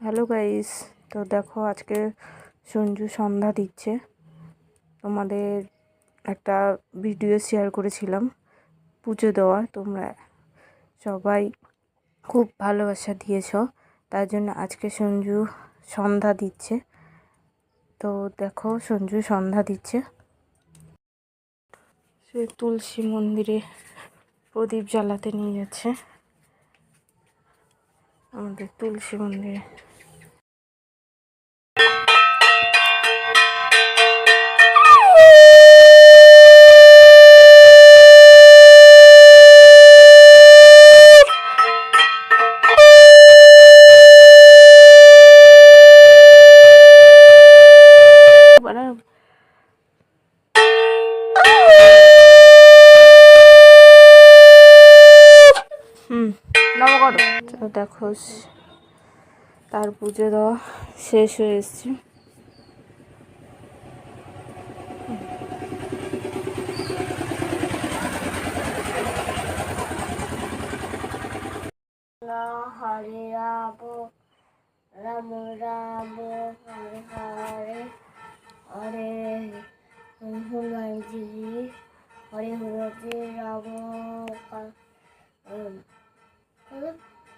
Hello guys, তো দেখো আজকে সঞ্জু সন্ধ্যা দিচ্ছে। তোমাদের একটা ভিডিও শেয়ার করেছিলাম পুজো দেওয়া, তোমরা সবাই খুব ভালোবাসা দিয়েছো, তার জন্য আজকে সঞ্জু সন্ধ্যা দিচ্ছে। তো দেখো সঞ্জু সন্ধ্যা দিচ্ছে, সে তুলসী মন্দিরে প্রদীপ জ্বালাতে নিয়ে যাচ্ছে, আমাদের তুলসী মন্দিরে। তো দেখো তার পুজো দেওয়া শেষ হয়ে এসছে। হরে রাম রাম রাম হরে হরে হরে হনুমানজি হরে হরে রাম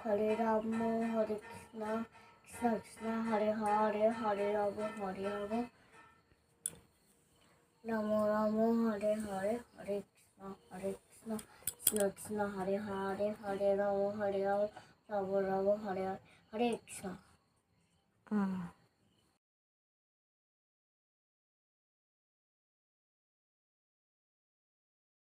হরে রাম হরে কৃষ্ণ কৃষ্ণ কৃষ্ণ হরে হরে হরে রাম রাম রাম হরে হরে হরে কৃষ্ণ কৃষ্ণ কৃষ্ণ হরে হরে হরে রাম রাম রাম হরে হরে কৃষ্ণ।